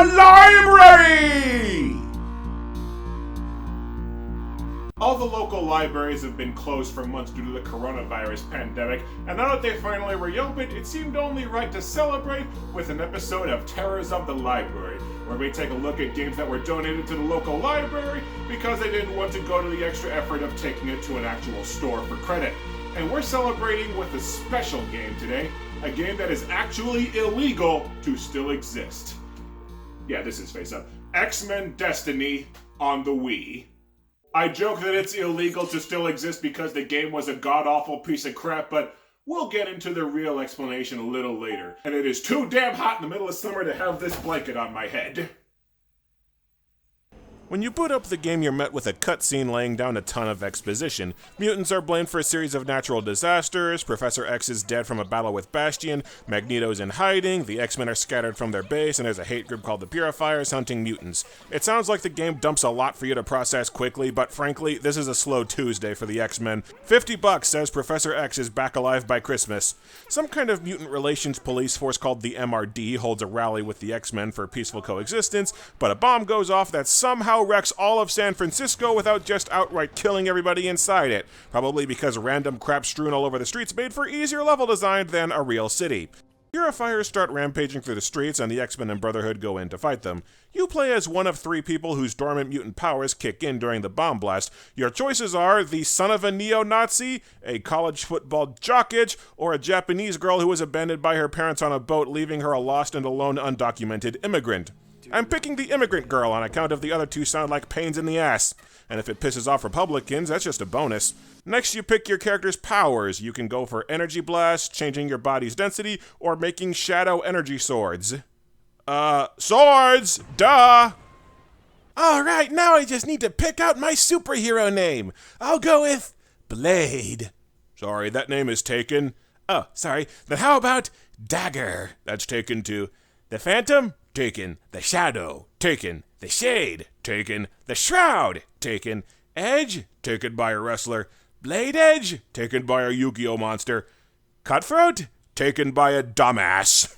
the library! All the local libraries have been closed for months due to the coronavirus pandemic, and now that they finally reopened, it seemed only right to celebrate with an episode of Terrors of the Library, where we take a look at games that were donated to the local library because they didn't want to go to the extra effort of taking it to an actual store for credit. And we're celebrating with a special game today, a game that is actually illegal to still exist. Yeah, this is face up. X-Men Destiny on the Wii. I joke that it's illegal to still exist because the game was a god-awful piece of crap, but we'll get into the real explanation a little later. And it is too damn hot in the middle of summer to have this blanket on my head. When you boot up the game, you're met with a cutscene laying down a ton of exposition. Mutants are blamed for a series of natural disasters, Professor X is dead from a battle with Bastion, Magneto's in hiding, the X-Men are scattered from their base, and there's a hate group called the Purifiers hunting mutants. It sounds like the game dumps a lot for you to process quickly, but frankly, this is a slow Tuesday for the X-Men. $50 says Professor X is back alive by Christmas. Some kind of mutant relations police force called the MRD holds a rally with the X-Men for peaceful coexistence, but a bomb goes off that somehow wrecks all of San Francisco without just outright killing everybody inside it, probably because random crap strewn all over the streets made for easier level design than a real city. Purifiers start rampaging through the streets and the X-Men and Brotherhood go in to fight them. You play as one of 3 people whose dormant mutant powers kick in during the bomb blast. Your choices are the son of a neo-Nazi, a college football jockitch, or a Japanese girl who was abandoned by her parents on a boat, leaving her a lost and alone undocumented immigrant. I'm picking the immigrant girl on account of the other 2 sound like pains in the ass. And if it pisses off Republicans, that's just a bonus. Next, you pick your character's powers. You can go for energy blast, changing your body's density, or making shadow energy swords. Swords! Duh! Alright, now I just need to pick out my superhero name. I'll go with Blade. Sorry, that name is taken. Oh, sorry. Then how about Dagger? That's taken too. The Phantom? Taken. The Shadow? Taken. The Shade? Taken. The Shroud? Taken. Edge? Taken by a wrestler. Blade Edge? Taken by a Yu-Gi-Oh monster. Cutthroat? Taken by a dumbass.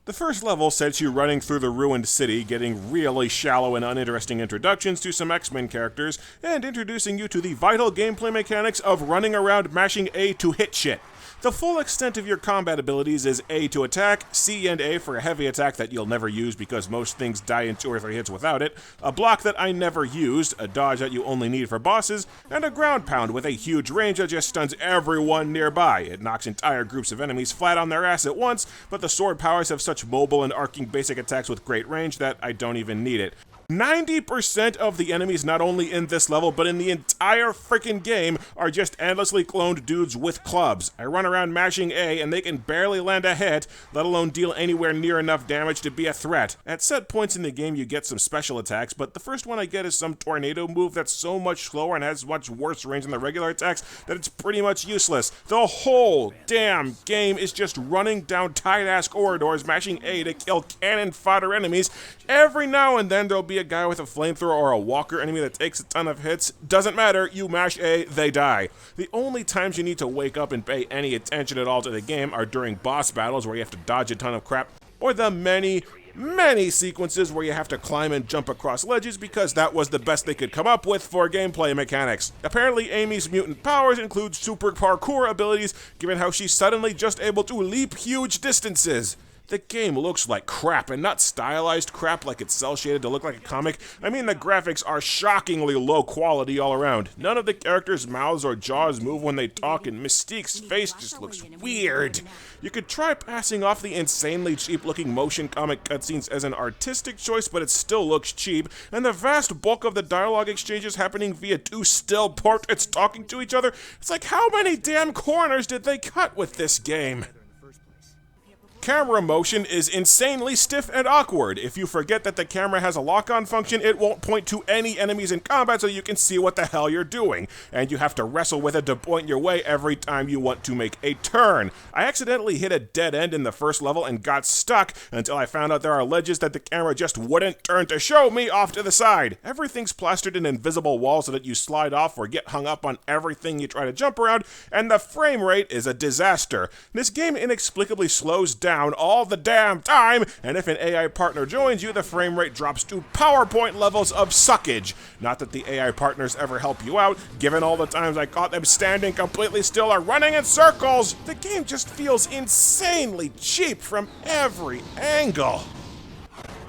The first level sets you running through the ruined city, getting really shallow and uninteresting introductions to some X-Men characters, and introducing you to the vital gameplay mechanics of running around mashing A to hit shit. The full extent of your combat abilities is A to attack, C and A for a heavy attack that you'll never use because most things die in 2 or 3 hits without it, a block that I never used, a dodge that you only need for bosses, and a ground pound with a huge range that just stuns everyone nearby. It knocks entire groups of enemies flat on their ass at once, but the sword powers have such mobile and arcing basic attacks with great range that I don't even need it. 90% of the enemies not only in this level, but in the entire freaking game are just endlessly cloned dudes with clubs. I run around mashing A and they can barely land a hit, let alone deal anywhere near enough damage to be a threat. At set points in the game you get some special attacks, but the first one I get is some tornado move that's so much slower and has much worse range than the regular attacks that it's pretty much useless. The whole damn game is just running down tight-ass corridors, mashing A to kill cannon fodder enemies. Every now and then there'll be a guy with a flamethrower or a walker enemy that takes a ton of hits. Doesn't matter, you mash A, they die. The only times you need to wake up and pay any attention at all to the game are during boss battles where you have to dodge a ton of crap, or the many sequences where you have to climb and jump across ledges because that was the best they could come up with for gameplay mechanics. Apparently Amy's mutant powers include super parkour abilities, given how she's suddenly just able to leap huge distances. The game looks like crap, and not stylized crap like it's cel-shaded to look like a comic. I mean, the graphics are shockingly low quality all around. None of the characters' mouths or jaws move when they talk, and Mystique's face just looks weird. You could try passing off the insanely cheap-looking motion comic cutscenes as an artistic choice, but it still looks cheap, and the vast bulk of the dialogue exchanges happening via 2 still portraits talking to each other. It's like, how many damn corners did they cut with this game? Camera motion is insanely stiff and awkward. If you forget that the camera has a lock-on function, it won't point to any enemies in combat so you can see what the hell you're doing. And you have to wrestle with it to point your way every time you want to make a turn. I accidentally hit a dead end in the first level and got stuck until I found out there are ledges that the camera just wouldn't turn to show me off to the side. Everything's plastered in invisible walls so that you slide off or get hung up on everything you try to jump around, and the frame rate is a disaster. This game inexplicably slows down down all the damn time, and if an AI partner joins you, the frame rate drops to PowerPoint levels of suckage. Not that the AI partners ever help you out, given all the times I caught them standing completely still or running in circles. The game just feels insanely cheap from every angle.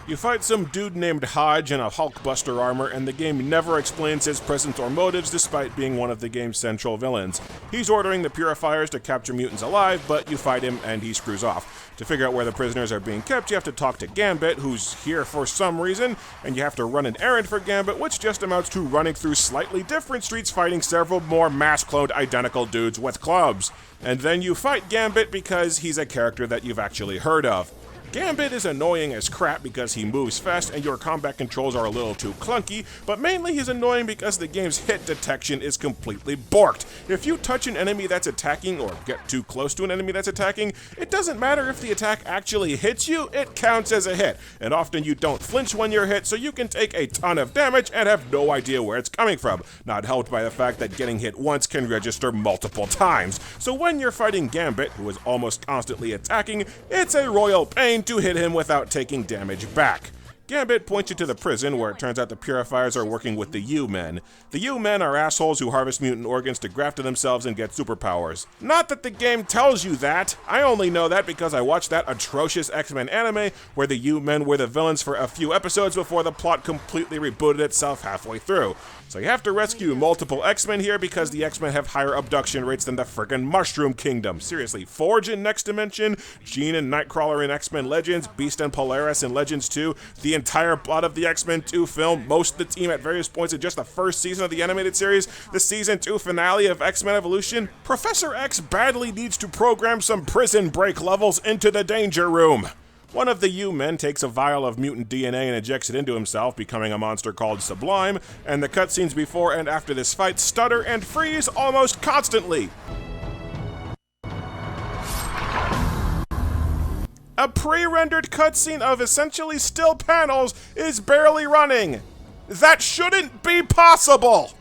You fight some dude named Hodge in a Hulkbuster armor, and the game never explains his presence or motives despite being one of the game's central villains. He's ordering the Purifiers to capture mutants alive, but you fight him and he screws off. To figure out where the prisoners are being kept, you have to talk to Gambit, who's here for some reason, and you have to run an errand for Gambit, which just amounts to running through slightly different streets fighting several more mass-cloned identical dudes with clubs. And then you fight Gambit because he's a character that you've actually heard of. Gambit is annoying as crap because he moves fast and your combat controls are a little too clunky, but mainly he's annoying because the game's hit detection is completely borked. If you touch an enemy that's attacking or get too close to an enemy that's attacking, it doesn't matter if the attack actually hits you, it counts as a hit. And often you don't flinch when you're hit, so you can take a ton of damage and have no idea where it's coming from, not helped by the fact that getting hit once can register multiple times. So when you're fighting Gambit, who is almost constantly attacking, it's a royal pain to hit him without taking damage back. Gambit points you to the prison, where it turns out the Purifiers are working with the U-Men. The U-Men are assholes who harvest mutant organs to graft to themselves and get superpowers. Not that the game tells you that. I only know that because I watched that atrocious X-Men anime where the U-Men were the villains for a few episodes before the plot completely rebooted itself halfway through. So you have to rescue multiple X-Men here because the X-Men have higher abduction rates than the frickin' Mushroom Kingdom. Seriously, Forge in Next Dimension, Jean and Nightcrawler in X-Men Legends, Beast and Polaris in Legends 2, the entire plot of the X-Men 2 film, most of the team at various points in just the first season of the animated series, the season 2 finale of X-Men Evolution. Professor X badly needs to program some prison break levels into the danger room. One of the U-Men takes a vial of mutant DNA and injects it into himself, becoming a monster called Sublime, and the cutscenes before and after this fight stutter and freeze almost constantly. A pre-rendered cutscene of essentially still panels is barely running. That shouldn't be possible!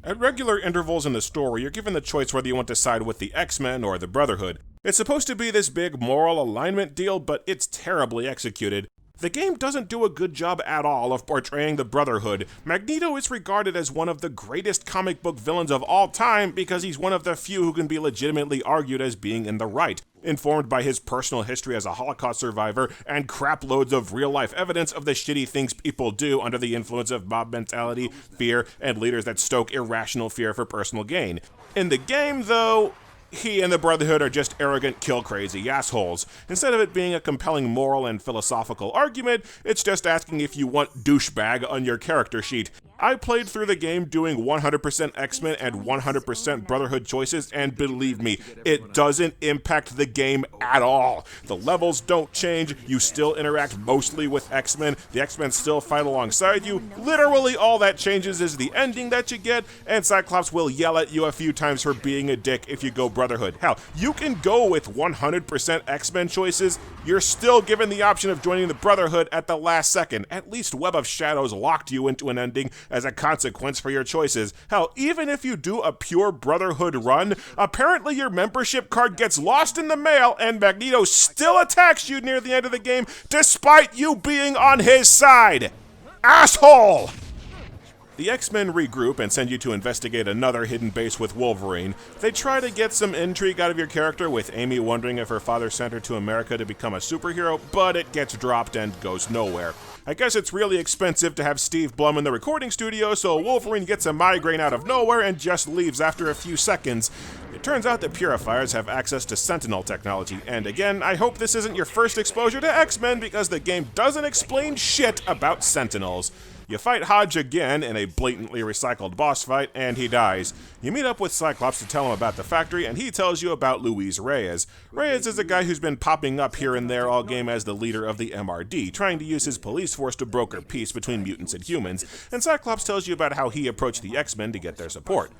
At regular intervals in the story, you're given the choice whether you want to side with the X-Men or the Brotherhood. It's supposed to be this big moral alignment deal, but it's terribly executed. The game doesn't do a good job at all of portraying the Brotherhood. Magneto is regarded as one of the greatest comic book villains of all time because he's one of the few who can be legitimately argued as being in the right, informed by his personal history as a Holocaust survivor and crap loads of real-life evidence of the shitty things people do under the influence of mob mentality, fear, and leaders that stoke irrational fear for personal gain. In the game, though, he and the Brotherhood are just arrogant, kill-crazy assholes. Instead of it being a compelling moral and philosophical argument, it's just asking if you want douchebag on your character sheet. I played through the game doing 100% X-Men and 100% Brotherhood choices, and believe me, it doesn't impact the game at all. The levels don't change, you still interact mostly with X-Men, the X-Men still fight alongside you. Literally all that changes is the ending that you get, and Cyclops will yell at you a few times for being a dick if you go Brotherhood. Hell, you can go with 100% X-Men choices, you're still given the option of joining the Brotherhood at the last second. At least Web of Shadows locked you into an ending as a consequence for your choices. Hell, even if you do a pure Brotherhood run, apparently your membership card gets lost in the mail and Magneto still attacks you near the end of the game despite you being on his side. Asshole! The X-Men regroup and send you to investigate another hidden base with Wolverine. They try to get some intrigue out of your character, with Amy wondering if her father sent her to America to become a superhero, but it gets dropped and goes nowhere. I guess it's really expensive to have Steve Blum in the recording studio, so Wolverine gets a migraine out of nowhere and just leaves after a few seconds. It turns out that Purifiers have access to Sentinel technology, and again, I hope this isn't your first exposure to X-Men because the game doesn't explain shit about Sentinels. You fight Hodge again in a blatantly recycled boss fight, and he dies. You meet up with Cyclops to tell him about the factory, and he tells you about Luis Reyes. Reyes is a guy who's been popping up here and there all game as the leader of the MRD, trying to use his police force to broker peace between mutants and humans, and Cyclops tells you about how he approached the X-Men to get their support.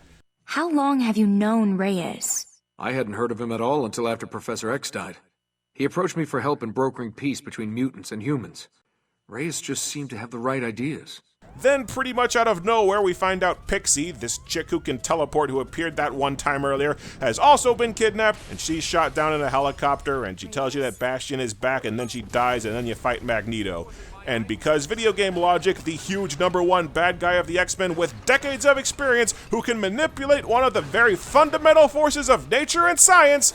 How long have you known Reyes? I hadn't heard of him at all until after Professor X died. He approached me for help in brokering peace between mutants and humans. Reyes just seemed to have the right ideas. Then, pretty much out of nowhere, we find out Pixie, this chick who can teleport who appeared that one time earlier, has also been kidnapped, and she's shot down in a helicopter, and she tells you that Bastion is back, and then she dies, and then you fight Magneto. And because video game logic, the huge #1 bad guy of the X-Men with decades of experience who can manipulate one of the very fundamental forces of nature and science,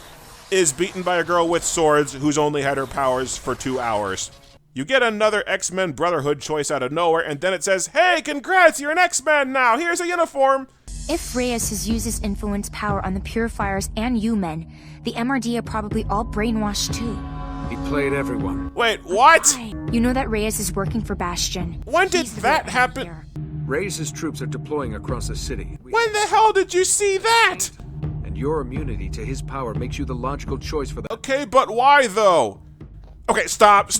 is beaten by a girl with swords who's only had her powers for 2 hours. You get another X-Men Brotherhood choice out of nowhere, and then it says, "Hey, congrats, you're an X-Men now, here's a uniform!" If Reyes has used his influence power on the Purifiers and U-Men, the MRD are probably all brainwashed too. He played everyone. Wait, what? You know that Reyes is working for Bastion. When did He's the that real happen? enemy Reyes' troops are deploying across the city. When the hell did you see that? And your immunity to his power makes you the logical choice for that. Okay, but why though? Okay, stop.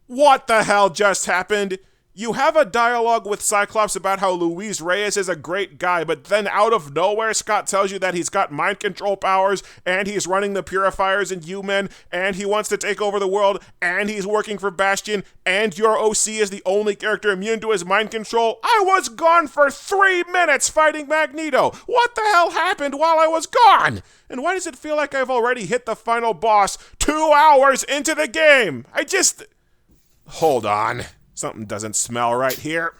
What the hell just happened? You have a dialogue with Cyclops about how Luis Reyes is a great guy, but then out of nowhere, Scott tells you that he's got mind control powers, and he's running the Purifiers and U-Men, and he wants to take over the world, and he's working for Bastion, and your OC is the only character immune to his mind control. I was gone for 3 minutes fighting Magneto. What the hell happened while I was gone? And why does it feel like I've already hit the final boss 2 hours into the game? Hold on. Something doesn't smell right here.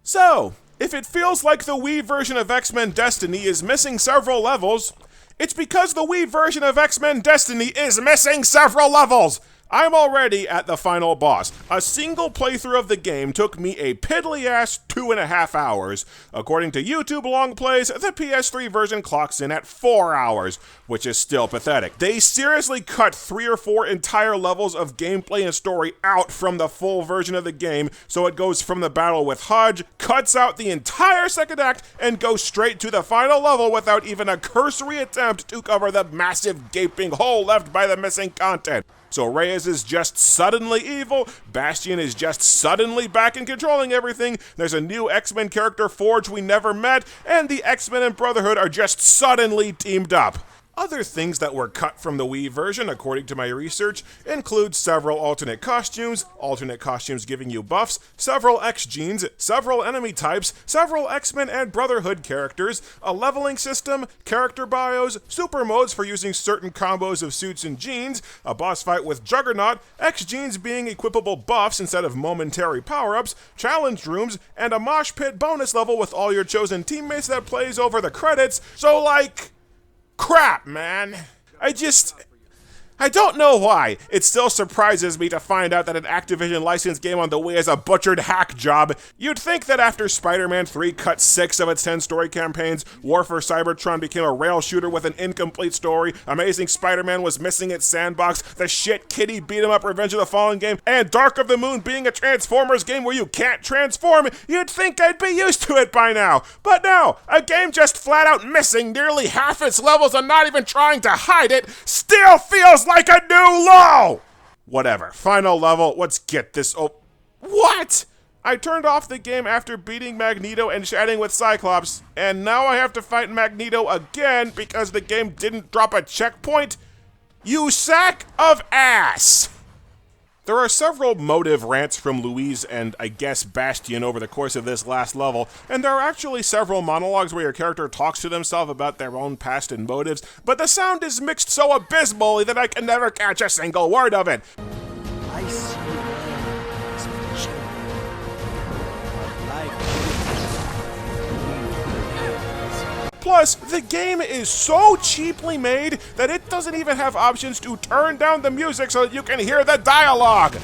So, if it feels like the Wii version of X-Men Destiny is missing several levels, it's because the Wii version of X-Men Destiny is missing several levels! I'm already at the final boss. A single playthrough of the game took me a piddly-ass 2.5 hours. According to YouTube long plays, the PS3 version clocks in at 4 hours, which is still pathetic. They seriously cut 3 or 4 entire levels of gameplay and story out from the full version of the game, so it goes from the battle with Hudge, cuts out the entire second act, and goes straight to the final level without even a cursory attempt to cover the massive gaping hole left by the missing content. So Reyes is just suddenly evil, Bastion is just suddenly back and controlling everything, there's a new X-Men character Forge we never met, and the X-Men and Brotherhood are just suddenly teamed up. Other things that were cut from the Wii version, according to my research, include several alternate costumes giving you buffs, several X-genes, several enemy types, several X-Men and Brotherhood characters, a leveling system, character bios, super modes for using certain combos of suits and genes, a boss fight with Juggernaut, X-genes being equipable buffs instead of momentary power-ups, challenge rooms, and a mosh pit bonus level with all your chosen teammates that plays over the credits, so like... crap, man. I don't know why. It still surprises me to find out that an Activision licensed game on the Wii is a butchered hack job. You'd think that after Spider-Man 3 cut 6 of its 10 story campaigns, War for Cybertron became a rail shooter with an incomplete story, Amazing Spider-Man was missing its sandbox, the shit Kitty beat 'em up Revenge of the Fallen game, and Dark of the Moon being a Transformers game where you can't transform, you'd think I'd be used to it by now. But no, a game just flat out missing nearly half its levels and not even trying to hide it still feels like a new low! Whatever. Final level. Let's get this What? I turned off the game after beating Magneto and chatting with Cyclops, and now I have to fight Magneto again because the game didn't drop a checkpoint? You sack of ass! There are several motive rants from Louise and, I guess, Bastion over the course of this last level, and there are actually several monologues where your character talks to themselves about their own past and motives, but the sound is mixed so abysmally that I can never catch a single word of it. I see as vision. Plus, the game is so cheaply made that it doesn't even have options to turn down the music so that you can hear the dialogue.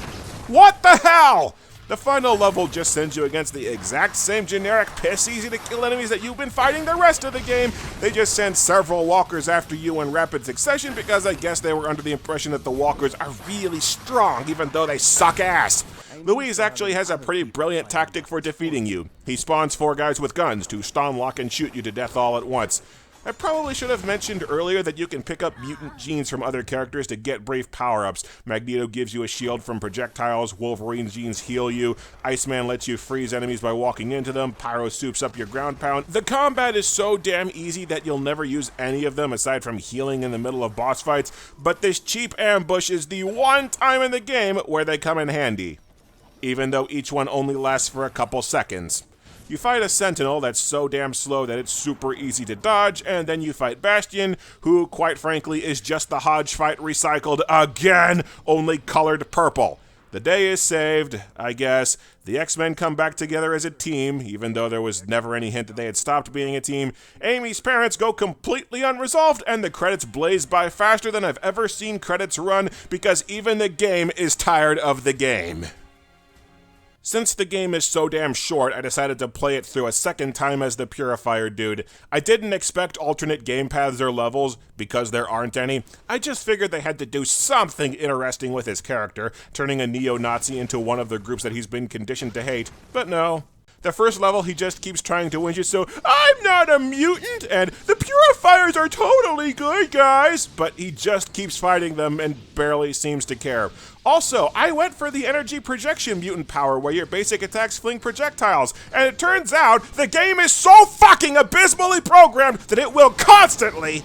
What the hell? The final level just sends you against the exact same generic piss easy to kill enemies that you've been fighting the rest of the game. They just send several walkers after you in rapid succession because I guess they were under the impression that the walkers are really strong even though they suck ass. Louise actually has a pretty brilliant tactic for defeating you. He spawns 4 guys with guns to stun, lock, and shoot you to death all at once. I probably should have mentioned earlier that you can pick up mutant genes from other characters to get brief power-ups. Magneto gives you a shield from projectiles, Wolverine's genes heal you, Iceman lets you freeze enemies by walking into them, Pyro soups up your ground pound. The combat is so damn easy that you'll never use any of them aside from healing in the middle of boss fights, but this cheap ambush is the one time in the game where they come in handy, even though each one only lasts for a couple seconds. You fight a Sentinel that's so damn slow that it's super easy to dodge, and then you fight Bastion, who, quite frankly, is just the Hodge fight recycled again, only colored purple. The day is saved, I guess. The X-Men come back together as a team, even though there was never any hint that they had stopped being a team. Amy's parents go completely unresolved, and the credits blaze by faster than I've ever seen credits run, because even the game is tired of the game. Since the game is so damn short, I decided to play it through a second time as the Purifier dude. I didn't expect alternate game paths or levels, because there aren't any. I just figured they had to do something interesting with his character, turning a neo-Nazi into one of the groups that he's been conditioned to hate. But no. The first level, he just keeps trying to win you, so I'm not a mutant, and the Purifiers are totally good, guys! But he just keeps fighting them and barely seems to care. Also, I went for the energy projection mutant power where your basic attacks fling projectiles, and it turns out the game is so fucking abysmally programmed that it will constantly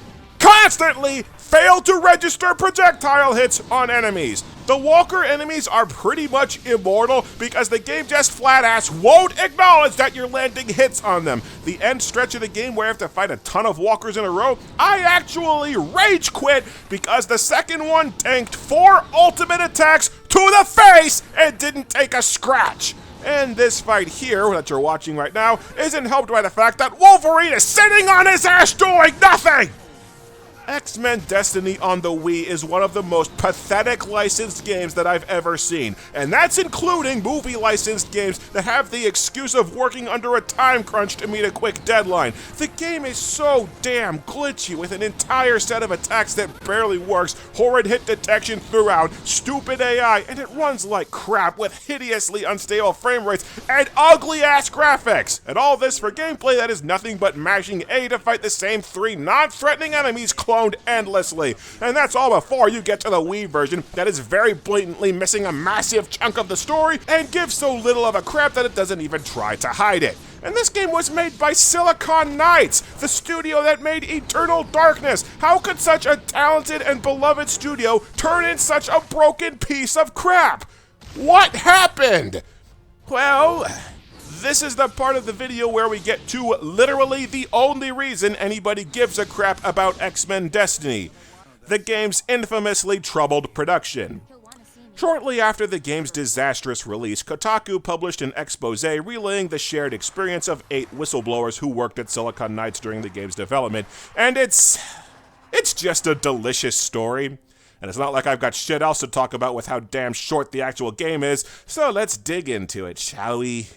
fail to register projectile hits on enemies. The Walker enemies are pretty much immortal because the game just flat-ass won't acknowledge that you're landing hits on them. The end stretch of the game where you have to fight a ton of Walkers in a row, I actually rage quit because the second one tanked 4 ultimate attacks to the face and didn't take a scratch. And this fight here that you're watching right now isn't helped by the fact that Wolverine is sitting on his ass doing nothing! X-Men Destiny on the Wii is one of the most pathetic licensed games that I've ever seen, and that's including movie licensed games that have the excuse of working under a time crunch to meet a quick deadline. The game is so damn glitchy with an entire set of attacks that barely works, horrid hit detection throughout, stupid AI, and it runs like crap with hideously unstable frame rates and ugly-ass graphics. And all this for gameplay that is nothing but mashing A to fight the same 3 non-threatening enemies cloned endlessly. And that's all before you get to the Wii version that is very blatantly missing a massive chunk of the story and gives so little of a crap that it doesn't even try to hide it. And this game was made by Silicon Knights, the studio that made Eternal Darkness. How could such a talented and beloved studio turn in such a broken piece of crap? What happened? Well, this is the part of the video where we get to literally the only reason anybody gives a crap about X-Men Destiny: the game's infamously troubled production. Shortly after the game's disastrous release, Kotaku published an expose relaying the shared experience of 8 whistleblowers who worked at Silicon Knights during the game's development, and it's just a delicious story. And it's not like I've got shit else to talk about with how damn short the actual game is, so let's dig into it, shall we?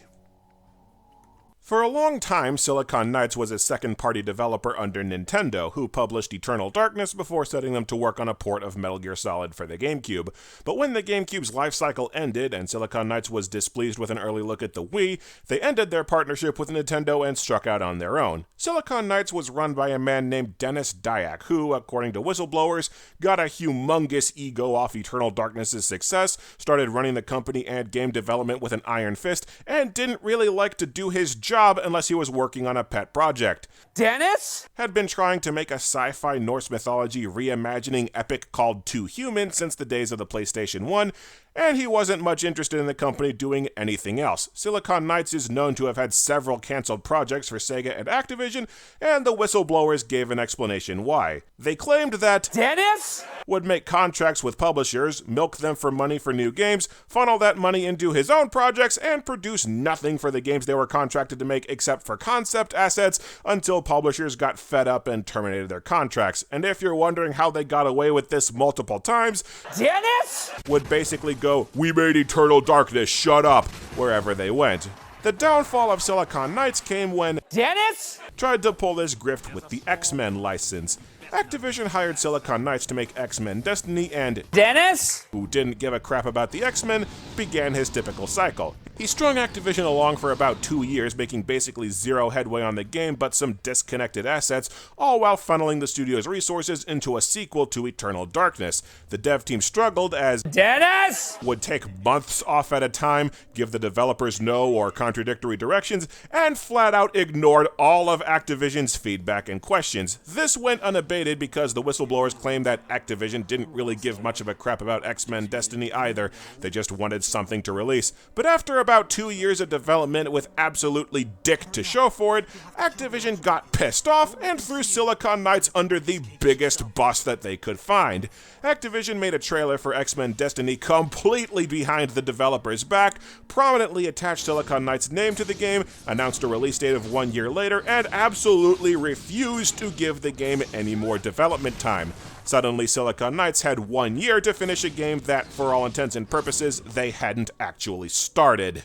For a long time, Silicon Knights was a second-party developer under Nintendo, who published Eternal Darkness before setting them to work on a port of Metal Gear Solid for the GameCube. But when the GameCube's life cycle ended and Silicon Knights was displeased with an early look at the Wii, they ended their partnership with Nintendo and struck out on their own. Silicon Knights was run by a man named Dennis Dyack, who, according to whistleblowers, got a humongous ego off Eternal Darkness' success, started running the company and game development with an iron fist, and didn't really like to do his job unless he was working on a pet project. Dennis? Had been trying to make a sci-fi Norse mythology reimagining epic called Two Human since the days of the PlayStation 1, and he wasn't much interested in the company doing anything else. Silicon Knights is known to have had several canceled projects for Sega and Activision, and the whistleblowers gave an explanation why. They claimed that Dennis would make contracts with publishers, milk them for money for new games, funnel that money into his own projects, and produce nothing for the games they were contracted to make except for concept assets until publishers got fed up and terminated their contracts. And if you're wondering how they got away with this multiple times, Dennis would basically go, "We made Eternal Darkness, shut up," wherever they went. The downfall of Silicon Knights came when Dennis tried to pull this grift with the X-Men license. Activision hired Silicon Knights to make X-Men Destiny, and Dennis who didn't give a crap about the X-Men, began his typical cycle. He strung Activision along for about 2 years, making basically zero headway on the game but some disconnected assets, all while funneling the studio's resources into a sequel to Eternal Darkness. The dev team struggled as Dennis! would take months off at a time, give the developers no or contradictory directions, and flat out ignored all of Activision's feedback and questions. This went unabated because the whistleblowers claimed that Activision didn't really give much of a crap about X-Men Destiny either. They just wanted something to release. But after about 2 years of development with absolutely dick to show for it, Activision got pissed off and threw Silicon Knights under the biggest bus that they could find. Activision made a trailer for X-Men Destiny completely behind the developers' back, prominently attached Silicon Knights' name to the game, announced a release date of 1 year later, and absolutely refused to give the game any more development time. Suddenly, Silicon Knights had 1 year to finish a game that, for all intents and purposes, they hadn't actually started.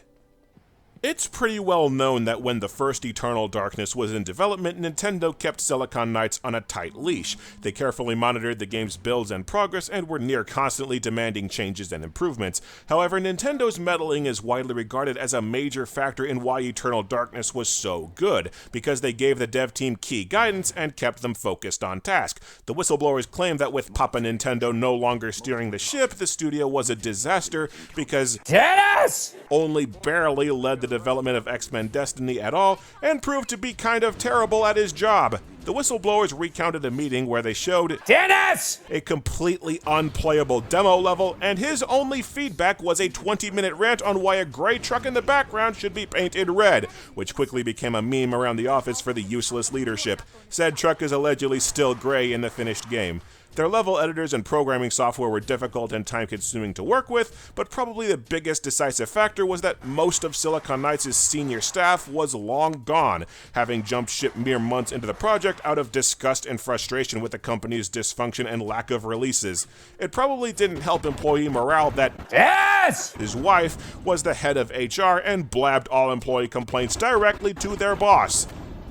It's pretty well known that when the first Eternal Darkness was in development, Nintendo kept Silicon Knights on a tight leash. They carefully monitored the game's builds and progress and were near constantly demanding changes and improvements. However, Nintendo's meddling is widely regarded as a major factor in why Eternal Darkness was so good, because they gave the dev team key guidance and kept them focused on task. The whistleblowers claim that with Papa Nintendo no longer steering the ship, the studio was a disaster because Dennis! only barely led the development of X-Men Destiny at all, and proved to be kind of terrible at his job. The whistleblowers recounted a meeting where they showed Dennis! a completely unplayable demo level, and his only feedback was a 20-minute rant on why a gray truck in the background should be painted red, which quickly became a meme around the office for the useless leadership. Said truck is allegedly still gray in the finished game. Their level editors and programming software were difficult and time-consuming to work with, but probably the biggest decisive factor was that most of Silicon Knights' senior staff was long gone, having jumped ship mere months into the project out of disgust and frustration with the company's dysfunction and lack of releases. It probably didn't help employee morale that Yes! his wife was the head of HR and blabbed all employee complaints directly to their boss.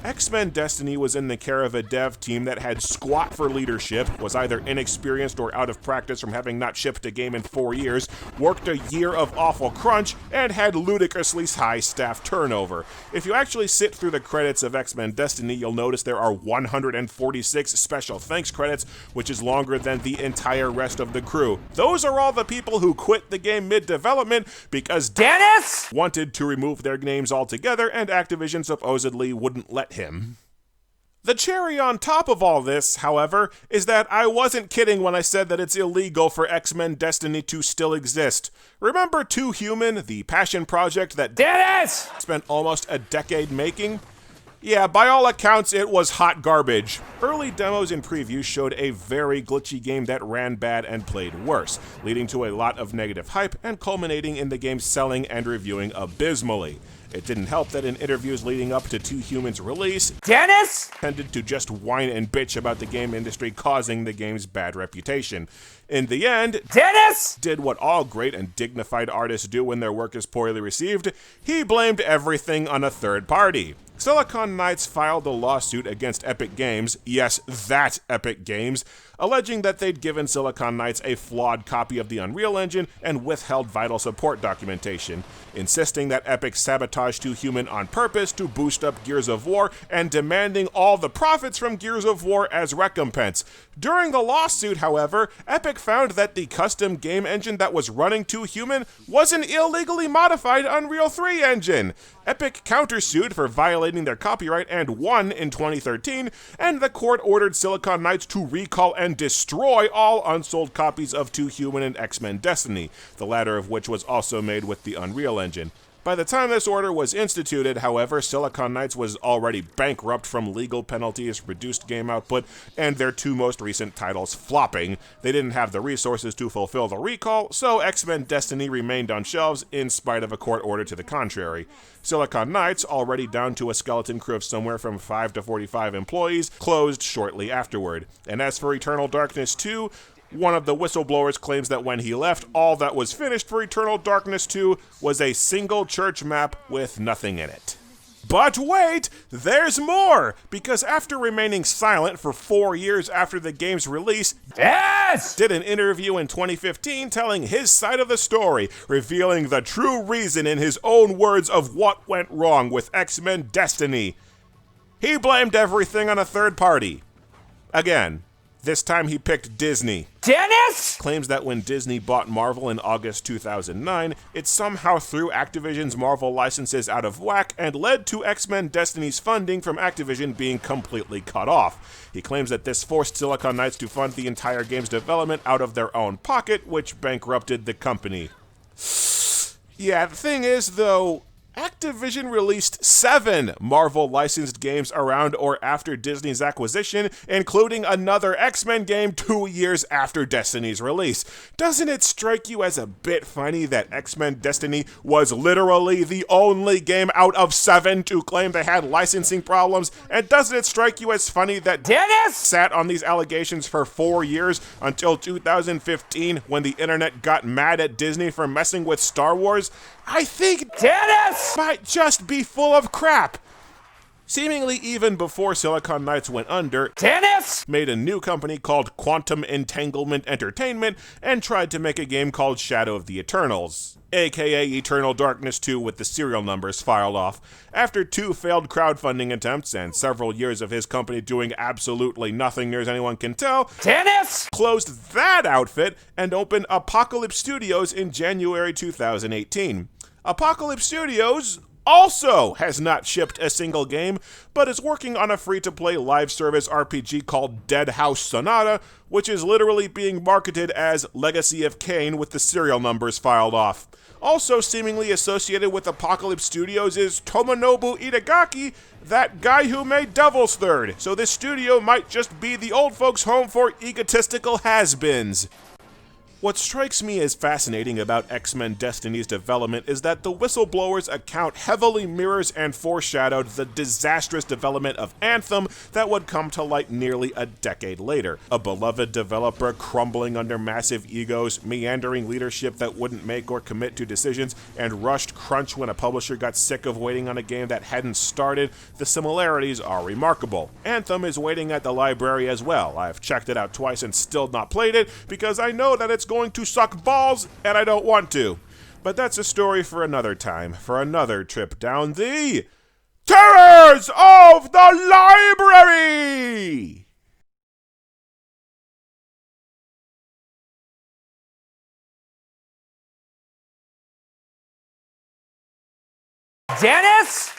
X-Men Destiny was in the care of a dev team that had squat for leadership, was either inexperienced or out of practice from having not shipped a game in 4 years, worked a year of awful crunch, and had ludicrously high staff turnover. If you actually sit through the credits of X-Men Destiny, you'll notice there are 146 special thanks credits, which is longer than the entire rest of the crew. Those are all the people who quit the game mid-development because Dennis! wanted to remove their names altogether, and Activision supposedly wouldn't let him. The cherry on top of all this, however, is that I wasn't kidding when I said that it's illegal for X-Men Destiny to still exist. Remember 2 Human, the passion project that Dennis! spent almost a decade making? Yeah, by all accounts, it was hot garbage. Early demos and previews showed a very glitchy game that ran bad and played worse, leading to a lot of negative hype and culminating in the game selling and reviewing abysmally. It didn't help that in interviews leading up to 2 Human's release, Dennis! tended to just whine and bitch about the game industry causing the game's bad reputation. In the end, Dennis! did what all great and dignified artists do when their work is poorly received. He blamed everything on a third party. Silicon Knights filed a lawsuit against Epic Games, yes, that Epic Games, alleging that they'd given Silicon Knights a flawed copy of the Unreal Engine and withheld vital support documentation, insisting that Epic sabotaged 2 Human on purpose to boost up Gears of War, and demanding all the profits from Gears of War as recompense. During the lawsuit, however, Epic found that the custom game engine that was running 2 Human was an illegally modified Unreal 3 engine. Epic countersued for violating their copyright and won in 2013, and the court ordered Silicon Knights to recall and destroy all unsold copies of 2 Human and X-Men Destiny, the latter of which was also made with the Unreal Engine. By the time this order was instituted, however, Silicon Knights was already bankrupt from legal penalties, reduced game output, and their 2 most recent titles flopping. They didn't have the resources to fulfill the recall, so X-Men Destiny remained on shelves in spite of a court order to the contrary. Silicon Knights, already down to a skeleton crew of somewhere from 5 to 45 employees, closed shortly afterward. And as for Eternal Darkness 2, one of the whistleblowers claims that when he left, all that was finished for Eternal Darkness 2 was a single church map with nothing in it. But wait, there's more! Because after remaining silent for 4 years after the game's release, Yes! did an interview in 2015 telling his side of the story, revealing the true reason in his own words of what went wrong with X-Men Destiny. He blamed everything on a third party. Again, this time he picked Disney. Dennis! Claims that when Disney bought Marvel in August 2009, it somehow threw Activision's Marvel licenses out of whack and led to X-Men Destiny's funding from Activision being completely cut off. He claims that this forced Silicon Knights to fund the entire game's development out of their own pocket, which bankrupted the company. Yeah, the thing is, though, Activision released 7 Marvel-licensed games around or after Disney's acquisition, including another X-Men game 2 years after Destiny's release. Doesn't it strike you as a bit funny that X-Men Destiny was literally the only game out of 7 to claim they had licensing problems? And doesn't it strike you as funny that Dennis! sat on these allegations for 4 years until 2015 when the internet got mad at Disney for messing with Star Wars? I think Dennis! might just be full of crap. Seemingly even before Silicon Knights went under, Dennis! made a new company called Quantum Entanglement Entertainment and tried to make a game called Shadow of the Eternals, aka Eternal Darkness 2 with the serial numbers filed off. After 2 failed crowdfunding attempts and several years of his company doing absolutely nothing near as anyone can tell, Dennis! closed that outfit and opened Apocalypse Studios in January 2018. Apocalypse Studios also has not shipped a single game, but is working on a free-to-play live service RPG called Dead House Sonata, which is literally being marketed as Legacy of Kain with the serial numbers filed off. Also seemingly associated with Apocalypse Studios is Tomonobu Itagaki, that guy who made Devil's Third, so this studio might just be the old folks' home for egotistical has-beens. What strikes me as fascinating about X-Men Destiny's development is that the whistleblower's account heavily mirrors and foreshadowed the disastrous development of Anthem that would come to light nearly a decade later. A beloved developer crumbling under massive egos, meandering leadership that wouldn't make or commit to decisions, and rushed crunch when a publisher got sick of waiting on a game that hadn't started. The similarities are remarkable. Anthem is waiting at the library as well. I've checked it out twice and still not played it because I know that it's going to suck balls, and I don't want to. But that's a story for another time, for another trip down the terrors of the library! Dennis!